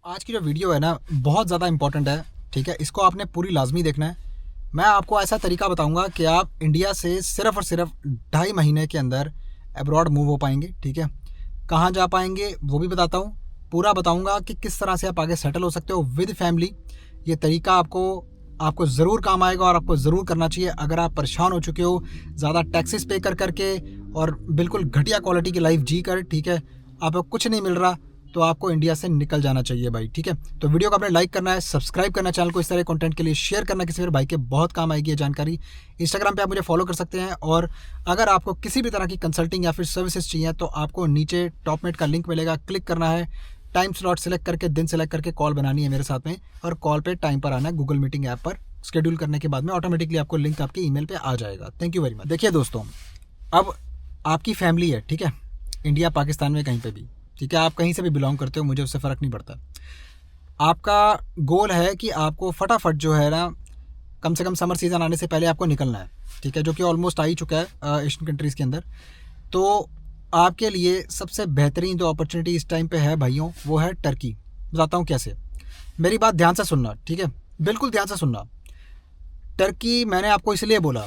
आज की जो वीडियो है ना बहुत ज़्यादा इंपॉर्टेंट है। ठीक है, इसको आपने पूरी लाजमी देखना है। मैं आपको ऐसा तरीका बताऊंगा कि आप इंडिया से सिर्फ़ और सिर्फ 2.5 महीने के अंदर अब्रॉड मूव हो पाएंगे। ठीक है, कहाँ जा पाएंगे वो भी बताता हूँ। पूरा बताऊंगा कि किस तरह से आप आगे सेटल हो सकते हो विद फैमिली। ये तरीका आपको आपको ज़रूर काम आएगा और आपको ज़रूर करना चाहिए। अगर आप परेशान हो चुके हो ज़्यादा टैक्सेस पे कर करके और बिल्कुल घटिया क्वालिटी की लाइफ जी कर, ठीक है, आपको कुछ नहीं मिल रहा, तो आपको इंडिया से निकल जाना चाहिए भाई। ठीक है, तो वीडियो को आपने लाइक करना है, सब्सक्राइब करना चैनल को, इस तरह कंटेंट के लिए शेयर करना किसी मेरे भाई के बहुत काम आएगी ये जानकारी। इंस्टाग्राम पे आप मुझे फॉलो कर सकते हैं। और अगर आपको किसी भी तरह की कंसल्टिंग या फिर सर्विसेज चाहिए तो आपको नीचे टॉपमेट का लिंक मिलेगा, क्लिक करना है, टाइम स्लॉट सेलेक्ट करके दिन सेलेक्ट करके कॉल बनानी है मेरे साथ में, और कॉल पे टाइम पर आना है। गूगल मीटिंग ऐप पर शेड्यूल करने के बाद में ऑटोमेटिकली आपको लिंक आपके ईमेल पे आ जाएगा। Thank you very much. देखिए दोस्तों, अब आपकी फैमिली है, ठीक है, इंडिया पाकिस्तान में कहीं पे भी, ठीक है, आप कहीं से भी बिलोंग करते हो, मुझे उससे फ़र्क नहीं पड़ता। आपका गोल है कि आपको फटाफट जो है ना, कम से कम समर सीज़न आने से पहले आपको निकलना है। ठीक है, जो कि ऑलमोस्ट आ ही चुका है एशियन कंट्रीज़ के अंदर। तो आपके लिए सबसे बेहतरीन जो अपॉर्चुनिटी इस टाइम पे है भाइयों, वो है टर्की। बताता हूँ कैसे। मेरी बात ध्यान से सुनना, ठीक है, बिल्कुल ध्यान से सुनना। टर्की मैंने आपको इसलिए बोला,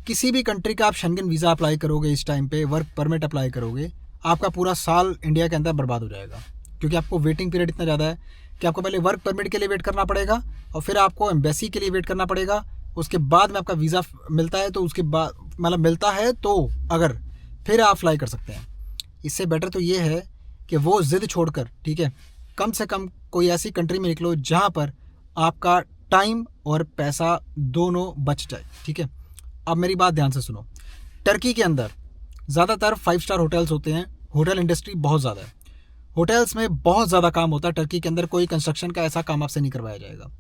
किसी भी कंट्री का आप शेंगन वीज़ा अप्लाई करोगे इस टाइम पे, वर्क परमिट अप्लाई करोगे, आपका पूरा साल इंडिया के अंदर बर्बाद हो जाएगा। क्योंकि आपको वेटिंग पीरियड इतना ज़्यादा है कि आपको पहले वर्क परमिट के लिए वेट करना पड़ेगा, और फिर आपको एम्बेसी के लिए वेट करना पड़ेगा। उसके बाद में आपका वीज़ा मिलता है, तो उसके बाद मतलब मिलता है तो अगर फिर आप अप्लाई कर सकते हैं। इससे बेटर तो ये है कि वो ज़िद छोड़कर, ठीक है, कम से कम कोई ऐसी कंट्री में निकलो जहाँ पर आपका टाइम और पैसा दोनों बच जाए। ठीक है, अब मेरी बात ध्यान से सुनो। टर्की के अंदर ज़्यादातर 5 स्टार होटल्स होते हैं। होटल इंडस्ट्री बहुत ज़्यादा है, होटल्स में बहुत ज़्यादा काम होता है। टर्की के अंदर कोई कंस्ट्रक्शन का ऐसा काम आपसे नहीं करवाया जाएगा।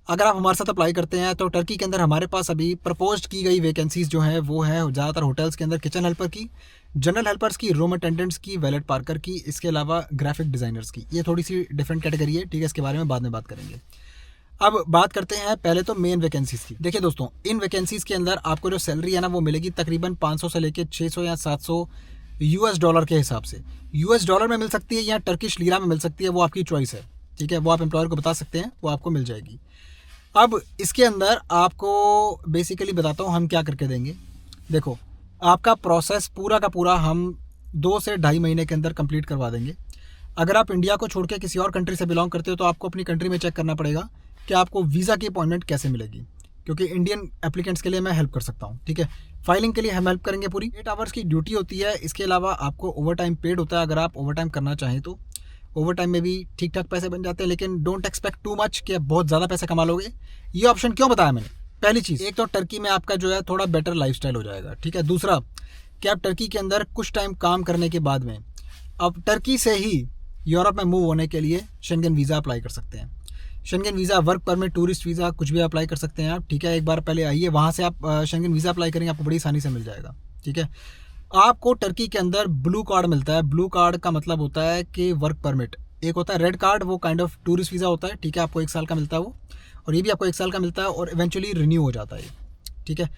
अगर आप हमारे साथ अप्लाई करते हैं तो टर्की के अंदर हमारे पास अभी प्रपोज्ड की गई वैकेंसीज जो हैं वो है ज़्यादातर होटल्स के अंदर किचन हेल्पर की, जनरल हेल्पर्स की, रूम अटेंडेंट्स की, वैलेट पार्कर की, इसके अलावा ग्राफिक डिज़ाइनर्स की। ये थोड़ी सी डिफरेंट कैटेगरी है, ठीक है, इसके बारे में बाद में बात करेंगे। अब बात करते हैं पहले तो मेन वैकेंसीज़ की। देखिए दोस्तों, इन वैकेंसीज़ के अंदर आपको जो सैलरी है ना वो मिलेगी तकरीबन 500 से लेकर 600 या 700 यूएस डॉलर के हिसाब से। यूएस डॉलर में मिल सकती है या टर्किश लीरा में मिल सकती है, वो आपकी चॉइस है। ठीक है, वो आप एम्प्लॉयर को बता सकते हैं, वो आपको मिल जाएगी। अब इसके अंदर आपको बेसिकली बताता हूँ हम क्या करके देंगे। देखो, आपका प्रोसेस पूरा का पूरा हम 2 से 2.5 महीने के अंदर कंप्लीट करवा देंगे। अगर आप इंडिया को छोड़ के किसी और कंट्री से बिलोंग करते हो तो आपको अपनी कंट्री में चेक करना पड़ेगा कि आपको वीज़ा की अपॉइंटमेंट कैसे मिलेगी, क्योंकि इंडियन एप्लीकेंट्स के लिए मैं हेल्प कर सकता हूँ। ठीक है, फाइलिंग के लिए हम हेल्प करेंगे। पूरी 8 आवर्स की ड्यूटी होती है। इसके अलावा आपको ओवर टाइम पेड होता है, अगर आप ओवर टाइम करना चाहें तो। ओवर टाइम में भी ठीक ठाक पैसे बन जाते हैं, लेकिन डोंट एक्सपेक्ट टू मच कि आप बहुत ज़्यादा पैसे कमा लोगे। ये ऑप्शन क्यों बताया मैंने? पहली चीज़, एक तो टर्की में आपका जो है थोड़ा बेटर लाइफस्टाइल हो जाएगा। ठीक है, दूसरा कि आप टर्की के अंदर कुछ टाइम काम करने के बाद में अब टर्की से ही यूरोप में मूव होने के लिए शेंगन वीज़ा अप्लाई कर सकते हैं। Schengen visa, work permit, tourist visa, कुछ भी अप्लाई कर सकते हैं आप। ठीक है, एक बार पहले आइए, वहाँ से आप शेंगन वीज़ा अप्लाई करेंगे, आपको बड़ी आसानी से मिल जाएगा। ठीक है, आपको टर्की के अंदर ब्लू कार्ड मिलता है। ब्लू कार्ड का मतलब होता है कि वर्क परमिट। एक होता है रेड कार्ड, वो काइंड ऑफ टूरिस्ट वीज़ा होता है। ठीक है, आपको 1 साल का मिलता है वो, और ये भी आपको 1 साल का मिलता है, और इवेंचुअली रिन्यू हो जाता है। ठीक है,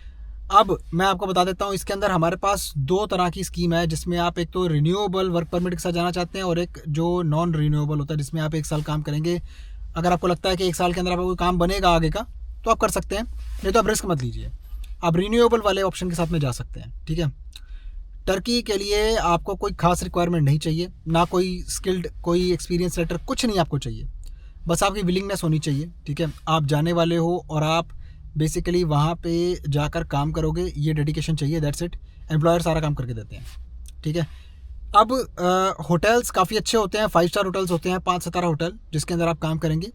अब मैं आपको बता देता हूँ, इसके अंदर हमारे पास 2 तरह की स्कीम है, जिसमें आप एक तो रिन्यूएबल वर्क परमिट के साथ जाना चाहते हैं, और एक जो नॉन रिन्यूएबल होता है जिसमें आप 1 साल काम करेंगे। अगर आपको लगता है कि 1 साल के अंदर आपका कोई काम बनेगा आगे का, तो आप कर सकते हैं, नहीं तो आप रिस्क मत लीजिए, आप रिन्यूएबल वाले ऑप्शन के साथ में जा सकते हैं। ठीक है, टर्की के लिए आपको कोई खास रिक्वायरमेंट नहीं चाहिए, ना कोई स्किल्ड, कोई एक्सपीरियंस लेटर, कुछ नहीं आपको चाहिए, बस आपकी विलिंगनेस होनी चाहिए। ठीक है, आप जाने वाले हो और आप बेसिकली वहाँ पे जाकर काम करोगे, ये डेडिकेशन चाहिए, दैट्स इट। एम्प्लॉयर सारा काम करके देते हैं। ठीक है, अब होटल्स काफ़ी अच्छे होते हैं, 5 स्टार होटल्स होते हैं, 5 सितारा होटल, जिसके अंदर आप काम करेंगे।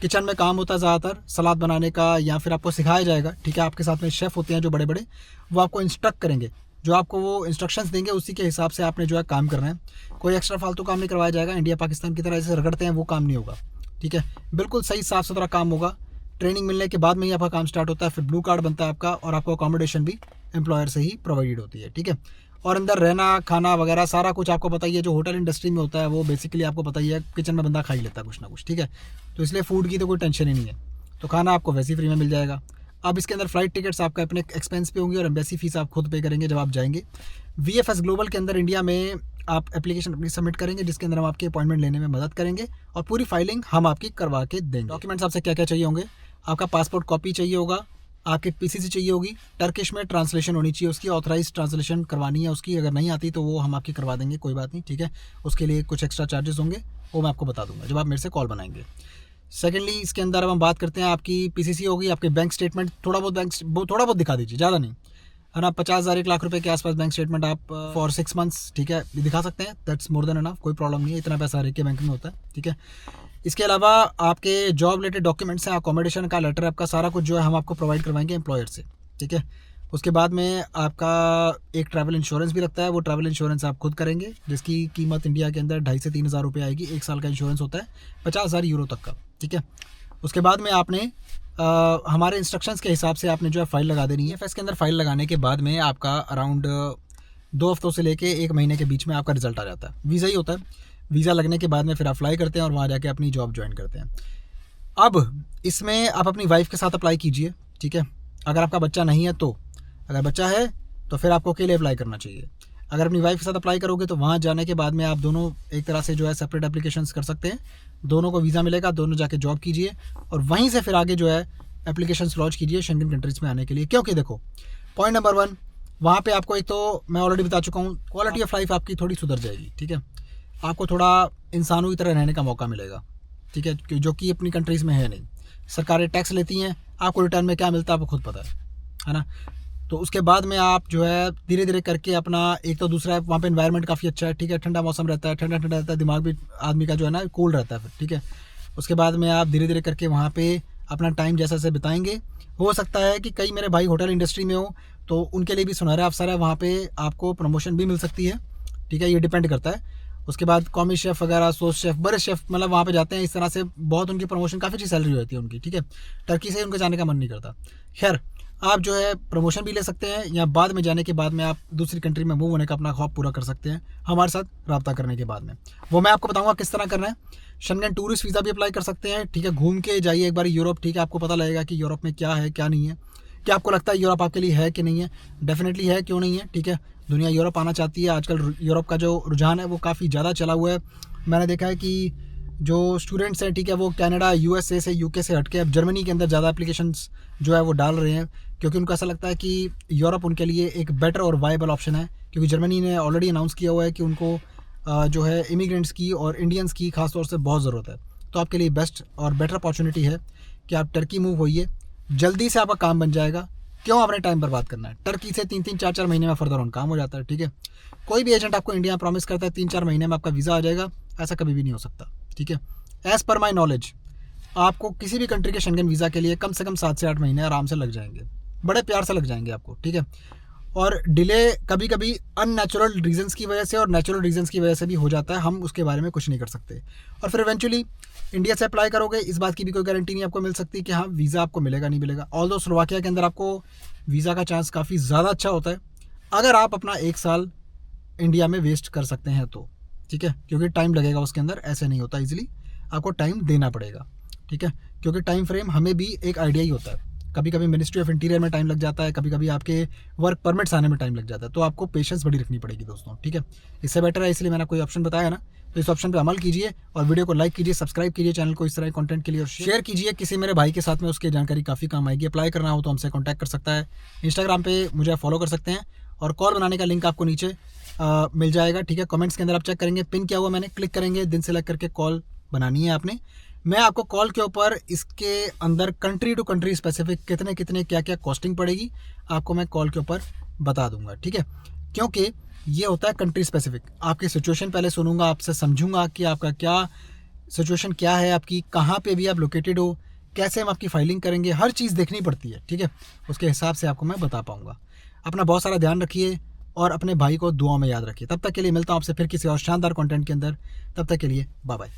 किचन में काम होता है ज़्यादातर सलाद बनाने का, या फिर आपको सिखाया जाएगा। ठीक है, आपके साथ में शेफ़ होते हैं जो बड़े बड़े, वो आपको इंस्ट्रक्ट करेंगे, जो आपको वो इंस्ट्रक्शंस देंगे उसी के हिसाब से आपने जो है काम करना है। कोई एक्स्ट्रा फालतू काम नहीं करवाया जाएगा, इंडिया पाकिस्तान की तरह जैसे रगड़ते हैं वो काम नहीं होगा। ठीक है, बिल्कुल सही साफ़ सुथरा काम होगा। ट्रेनिंग मिलने के बाद में ही आपका काम स्टार्ट होता है, फिर ब्लू कार्ड बनता है आपका, और आपको अकोमोडेशन भी एम्प्लॉयर से ही प्रोवाइडेड होती है। ठीक है, और अंदर रहना, खाना वगैरह सारा कुछ आपको पता ही है। जो होटल इंडस्ट्री में होता है वो बेसिकली आपको पता ही है, किचन में बंदा खा ही लेता है कुछ ना कुछ। ठीक है, तो इसलिए फूड की तो कोई टेंशन ही नहीं है, तो खाना आपको वैसे ही फ्री में मिल जाएगा। अब इसके अंदर फ्लाइट टिकट्स आपका अपने एक्सपेंस पे होंगी और एम्बेसी फीस आप खुद पे करेंगे जब आप जाएंगे। VFS ग्लोबल के अंदर इंडिया में आप एप्लीकेशन अपनी सबमिट करेंगे, जिसके अंदर हम आपकी अपॉइंटमेंट लेने में मदद करेंगे और पूरी फाइलिंग हम आपकी करवा के देंगे। डॉक्यूमेंट्स आपसे क्या क्या चाहिए होंगे, आपका पासपोर्ट कॉपी चाहिए होगा, आपके PCC चाहिए होगी, टर्किश में ट्रांसलेशन होनी चाहिए, उसकी ऑथराइज ट्रांसलेशन करवानी है उसकी, अगर नहीं आती तो वो हम आपकी करवा देंगे, कोई बात नहीं, ठीक है। उसके लिए कुछ एक्स्ट्रा चार्जेस होंगे, वो मैं आपको बता दूंगा जब आप मेरे से कॉल बनाएंगे। सेकेंडली इसके अंदर अब हम बात करते हैं, आपकी PCC होगी, आपके बैंक स्टेटमेंट थोड़ा बहुत दिखा दीजिए, ज़्यादा नहीं है ना। 50,000 1 लाख रुपए के आसपास बैंक स्टेटमेंट आप फॉर 6 मंथ्स, ठीक है, दिखा सकते हैं। दैट्स मोर देन एनफ, कोई प्रॉब्लम नहीं है, इतना पैसा हर एक के बैंक में होता है, ठीक है। इसके अलावा आपके जॉब रिलेटेड डॉक्यूमेंट्स हैं, अकोमोडेशन का लेटर, आपका सारा कुछ जो है हम आपको प्रोवाइड करवाएंगे एम्प्लॉयर से, ठीक है। उसके बाद में आपका एक ट्रैवल इंश्योरेंस भी लगता है, वो ट्रैवल इंश्योरेंस आप खुद करेंगे, जिसकी कीमत इंडिया के अंदर 2,500 से 3,000 रुपये आएगी। 1 साल का इंश्योरेंस होता है 50,000 यूरो तक का, ठीक है। उसके बाद में आपने हमारे इंस्ट्रक्शंस के हिसाब से आपने जो है फाइल लगा देनी है। FS के अंदर फाइल लगाने के बाद में आपका अराउंड 2 हफ्तों से लेके 1 महीने के बीच में आपका रिजल्ट आ जाता है। वीज़ा ही होता है, वीज़ा लगने के बाद में फिर आप अप्लाई करते हैं और वहाँ जाके अपनी जॉब ज्वाइन करते हैं। अब इसमें आप अपनी वाइफ के साथ अप्लाई कीजिए, ठीक है। अगर आपका बच्चा नहीं है तो, अगर बच्चा है तो फिर आपको अकेले अप्लाई करना चाहिए। अगर अपनी वाइफ के साथ अप्लाई करोगे तो वहाँ जाने के बाद में आप दोनों एक तरह से जो है सेपरेट एप्लीकेशंस कर सकते हैं, दोनों को वीज़ा मिलेगा, दोनों जाके जॉब कीजिए और वहीं से फिर आगे जो है एप्लीकेशंस लॉन्च कीजिए शेंगन कंट्रीज़ में आने के लिए। क्योंकि देखो, पॉइंट नंबर 1, वहाँ पे आपको एक तो मैं ऑलरेडी बता चुका हूँ, क्वालिटी ऑफ लाइफ आपकी थोड़ी सुधर जाएगी, ठीक है। आपको थोड़ा इंसानों की तरह रहने का मौका मिलेगा, ठीक है, जो कि अपनी कंट्रीज़ में है नहीं। सरकारें टैक्स लेती हैं, आपको रिटर्न में क्या मिलता है आपको खुद पता है ना। तो उसके बाद में आप जो है धीरे धीरे करके अपना, एक तो दूसरा है वहाँ पे एनवायरनमेंट काफ़ी अच्छा है, ठीक है, ठंडा मौसम रहता है, ठंडा ठंडा रहता है, दिमाग भी आदमी का जो है ना कूल रहता है फिर, ठीक है। उसके बाद में आप धीरे धीरे करके वहाँ पे अपना टाइम जैसा से बिताएंगे। हो सकता है कि कई मेरे भाई होटल इंडस्ट्री में हो तो उनके लिए भी सुनहरा अवसर है, वहाँ पे आपको प्रमोशन भी मिल सकती है, ठीक है, ये डिपेंड करता है। उसके बाद कॉमी शेफ़ वगैरह, सोस शेफ़, बड़े शेफ़ मतलब वहाँ पे जाते हैं, इस तरह से बहुत उनकी प्रमोशन, काफ़ी अच्छी सैलरी होती है उनकी, ठीक है। टर्की से उनको जाने का मन नहीं करता। खैर, आप जो है प्रमोशन भी ले सकते हैं या बाद में जाने के बाद में आप दूसरी कंट्री में मूव होने का अपना ख्वाब पूरा कर सकते हैं हमारे साथ रब्ता करने के बाद में। वो मैं आपको बताऊंगा किस तरह करना है। शेंगन टूरिस्ट वीज़ा भी अप्लाई कर सकते हैं, ठीक है, घूम के जाइए एक बार यूरोप, ठीक है, आपको पता लगेगा कि यूरोप में क्या है क्या नहीं है। क्या आपको लगता है यूरोप आपके लिए है कि नहीं है? डेफिनेटली है, क्यों नहीं है, ठीक है। दुनिया यूरोप आना चाहती है, आजकल यूरोप का जो रुझान है वो काफ़ी ज़्यादा चला हुआ है। मैंने देखा है कि जो स्टूडेंट्स हैं, ठीक है, वो कनाडा, USA से, UK से हटके अब जर्मनी के अंदर ज़्यादा एप्लीकेशंस जो है वो डाल रहे हैं, क्योंकि उनको ऐसा लगता है कि यूरोप उनके लिए एक बेटर और वायबल ऑप्शन है। क्योंकि जर्मनी ने ऑलरेडी अनाउंस किया हुआ है कि उनको जो है इमिग्रेंट्स की और इंडियंस की खास तौर से बहुत ज़रूरत है। तो आपके लिए बेस्ट और बेटर अपॉर्चुनिटी है कि आप टर्की मूव होइए, जल्दी से आपका काम बन जाएगा। क्यों अपने टाइम बर्बाद करना है? टर्की से 3-3, 4-4 महीने में फर्दर ऑन काम हो जाता है, ठीक है। कोई भी एजेंट आपको इंडिया प्रॉमिस करता है 3-4 महीने में आपका वीज़ा आ जाएगा, ऐसा कभी भी नहीं हो सकता, ठीक है। एज़ पर माई नॉलेज आपको किसी भी कंट्री के शेंगन वीज़ा के लिए कम से कम 7 से 8 महीने आराम से लग जाएंगे, बड़े प्यार से लग जाएंगे आपको, ठीक है। और डिले कभी कभी अननेचुरल रीजंस की वजह से और नेचुरल रीजंस की वजह से भी हो जाता है, हम उसके बारे में कुछ नहीं कर सकते। और फिर इवेंचुअली इंडिया से अप्लाई करोगे, इस बात की भी कोई गारंटी नहीं आपको मिल सकती कि हाँ वीज़ा आपको मिलेगा नहीं मिलेगा। ऑल्दो स्लोवाकिया के अंदर आपको वीज़ा का चांस काफ़ी ज़्यादा अच्छा होता है अगर आप अपना 1 साल इंडिया में वेस्ट कर सकते हैं तो, ठीक है, क्योंकि टाइम लगेगा उसके अंदर, ऐसे नहीं होता ईजिली, आपको टाइम देना पड़ेगा, ठीक है। क्योंकि टाइम फ्रेम हमें भी एक आइडिया ही होता है, कभी कभी मिनिस्ट्री ऑफ इंटीरियर में टाइम लग जाता है, कभी कभी आपके वर्क परमिट्स आने में टाइम लग जाता है, तो आपको पेशेंस बड़ी रखनी पड़ेगी दोस्तों, ठीक है। इससे बेटर है, इसलिए मैंने कोई ऑप्शन बताया ना, तो इस ऑप्शन पे अमल कीजिए और वीडियो को लाइक कीजिए, सब्सक्राइब कीजिए चैनल को इस तरह के कंटेंट के लिए, और शेयर कीजिए किसी मेरे भाई के साथ में, उसकी जानकारी काफ़ी काम आएगी। अप्लाई करना हो तो हमसे कॉन्टैक्ट कर सकता है, इंस्टाग्राम पे मुझे फॉलो कर सकते हैं, और कॉल बनाने का लिंक आपको नीचे मिल जाएगा, ठीक है। कमेंट्स के अंदर आप चेक करेंगे, पिन किया हुआ मैंने, क्लिक करेंगे, दिन सेलेक्ट करके कॉल बनानी है आपने। मैं आपको कॉल के ऊपर इसके अंदर कंट्री टू कंट्री स्पेसिफिक कितने कितने क्या क्या कॉस्टिंग पड़ेगी आपको मैं कॉल के ऊपर बता दूंगा, ठीक है। क्योंकि ये होता है कंट्री स्पेसिफिक, आपकी सिचुएशन पहले सुनूंगा, आपसे समझूंगा कि आपका क्या सिचुएशन क्या है, आपकी कहाँ पे भी आप लोकेटेड हो, कैसे हम आपकी फाइलिंग करेंगे, हर चीज़ देखनी पड़ती है, ठीक है। उसके हिसाब से आपको मैं बता पाऊँगा। अपना बहुत सारा ध्यान रखिए और अपने भाई को दुआ में याद रखिए। तब तक के लिए मिलता हूँ आपसे फिर किसी और शानदार कंटेंट के अंदर, तब तक के लिए बाय बाय।